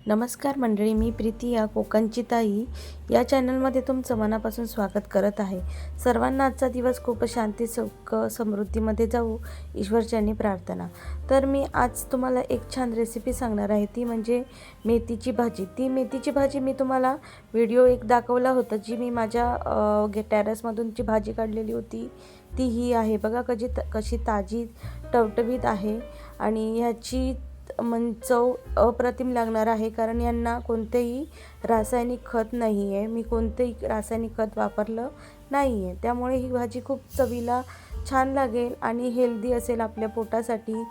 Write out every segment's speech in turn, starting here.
नमस्कार मंडळी, मी प्रीती या कोकणची ताई या चॅनलमध्ये तुमचं मनापासून स्वागत करत आहे। सर्वांना आजचा दिवस खूप शांती, सुख, समृद्धीमध्ये जाऊ ईश्वरचरणी प्रार्थना। तर मी आज तुम्हाला एक छान रेसिपी सांगणार आहे, ती म्हणजे मेथीची भाजी। ती मेथीची भाजी मी तुम्हाला व्हिडिओ एक दाखवला होता, जी मी माझ्या टेरेसमधून जी भाजी काढलेली होती ती ही आहे। बघा कशी ताजी टवटवीत आहे आणि ह्याची चव अप्रतिम लागणार आहे, कारण यांना कोणतेही रासायनिक खत नाही आहे। मी कोणतेही रासायनिक खत वापरलं नाही आहे, त्यामुळे ही भाजी खूप चवीला छान लागेल आणि हेल्दी असेल आपल्या पोटासाठी।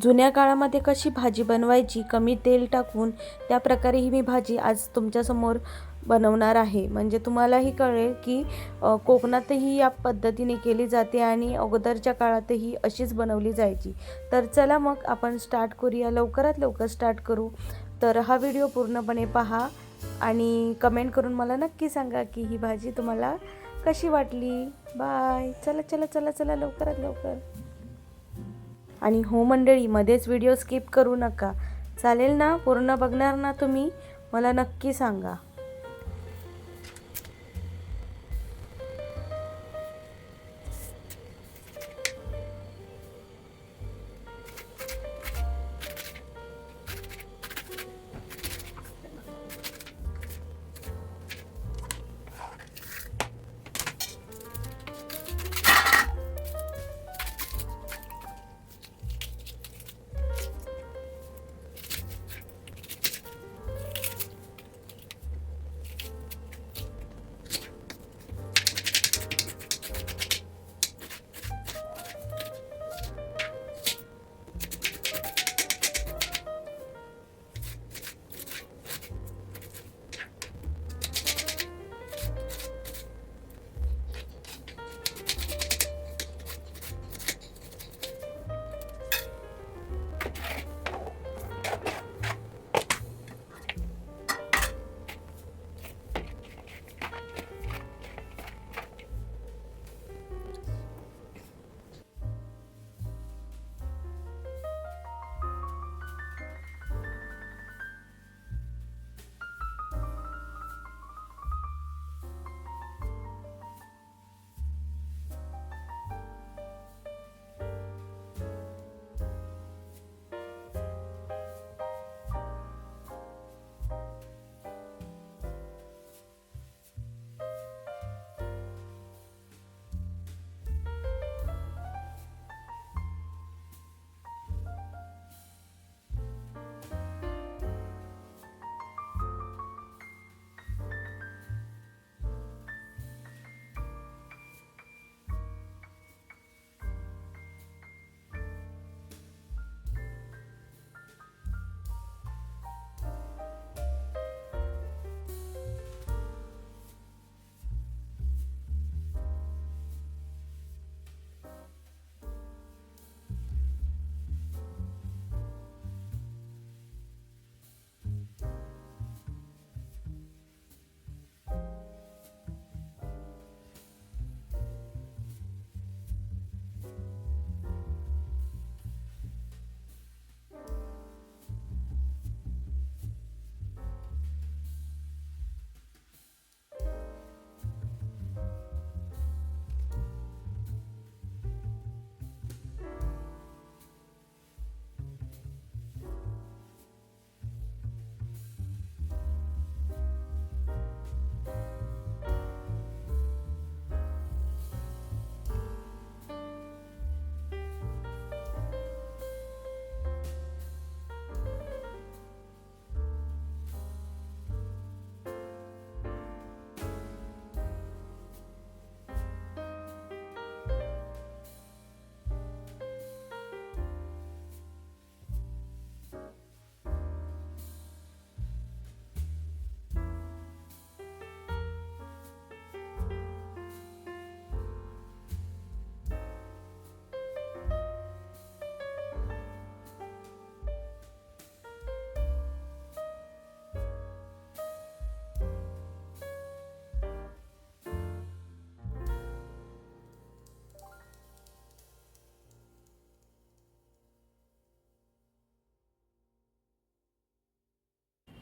जुन्या काळामध्ये कशी भाजी बनवायची कमी तेल टाकून, त्या प्रकारे ही मी भाजी आज तुमच्यासमोर बनवणार आहे। म्हणजे तुम्हालाही कळेल की कोकणातही या पद्धतीने केली जाते आणि अगोदरच्या काळातही अशीच बनवली जायची। तर चला मग आपण स्टार्ट करूया, लवकरात लवकर स्टार्ट करू। तर हा व्हिडिओ पूर्णपणे पहा आणि कमेंट करून मला नक्की सांगा की ही भाजी तुम्हाला कशी वाटली। बाय, चला चला चला चला लवकरात लवकर। आणि हो मंडळी, मध्येच व्हिडिओ स्किप करू नका, चालेल ना? पूर्ण बघणार ना तुम्ही? मला नक्की सांगा।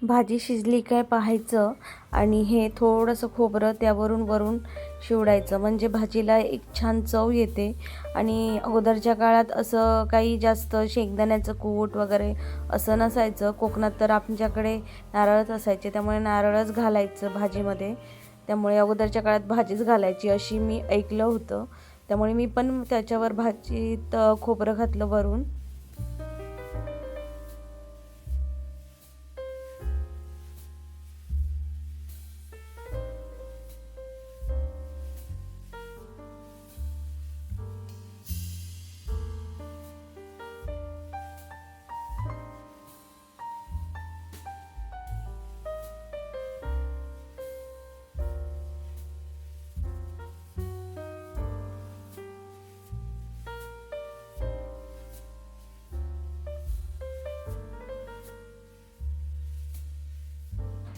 भाजी शिजली काय पाहायचं आणि हे थोडंसं खोबरं त्यावरून वरून शिवडायचं, म्हणजे भाजीला एक छान चव येते. आणि अगोदरच्या काळात असं काही जास्त शेंगदाण्याचं कूट वगैरे असं नसायचं. कोकणात तर आमच्याकडे नारळच असायचे, त्यामुळे नारळच घालायचं भाजीमध्ये. त्यामुळे अगोदरच्या काळात भाजीच घालायची अशी मी ऐकलं होतं. त्यामुळे मी पण त्याच्यावर भाजीत खोबरं घातलं वरून.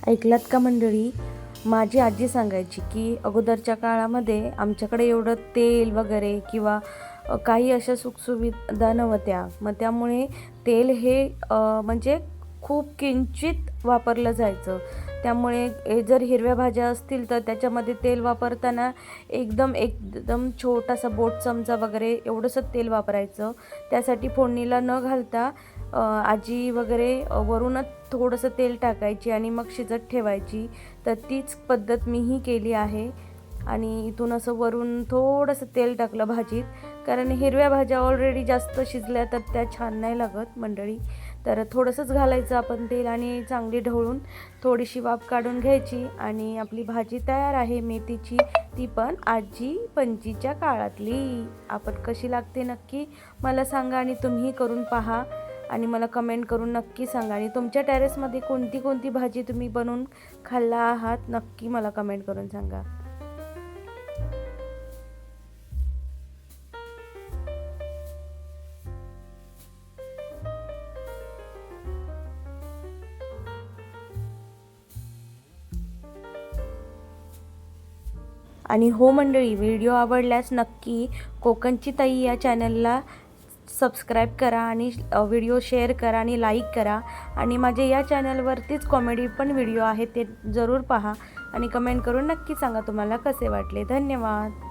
ऐकलात का मंडळी? माझी आजी सांगायची की अगोदरच्या काळामध्ये आमच्याकडे एवढं तेल वगैरे किंवा काही अशा सुखसुविधा नव्हत्या. मग त्यामुळे तेल हे म्हणजे खूप किंचित वापरलं जायचं. त्यामुळे जर हिरव्या भाज्या असतील तर त्याच्यामध्ये तेल वापरताना एकदम एकदम छोटासा बोट चमचा वगैरे एवढंसं तेल वापरायचं. त्यासाठी फोडणीला न घालता आजी वगैरे वरूनच थोडंसं तेल टाकायची आणि मग शिजत ठेवायची. तर तीच पद्धत मीही केली आहे. आणि इथून असं वरून थोडंसं तेल टाकलं भाजीत, कारण हिरव्या भाज्या ऑलरेडी जास्त शिजल्या तर त्या छान नाही लागत मंडळी. तर थोडंसंच घालायचं आपण तेल आणि चांगली ढवळून थोडीशी वाफ काढून घ्यायची आणि आपली भाजी तयार आहे मेथीची. ती पण आजी पणजीच्या काळातली. आपण कशी लागते नक्की मला सांगा आणि तुम्ही करून पहा आणि मला कमेंट करून नक्की सांगा. आणि तुमच्या टेरेसमध्ये कोणती कोणती भाजी तुम्ही बनवून खाल्ला आहात नक्की मला कमेंट करून सांगा. आणि हो मंडळी, व्हिडिओ आवडल्यास नक्की कोकणची ताई या चॅनलला सबस्क्राईब करा आणि व्हिडिओ शेअर करा आणि लाईक करा. आणि माझे या चॅनलवरतीच कॉमेडी पण व्हिडिओ आहेत, ते जरूर पहा आणि कमेंट करून नक्की सांगा तुम्हाला कसे वाटले. धन्यवाद.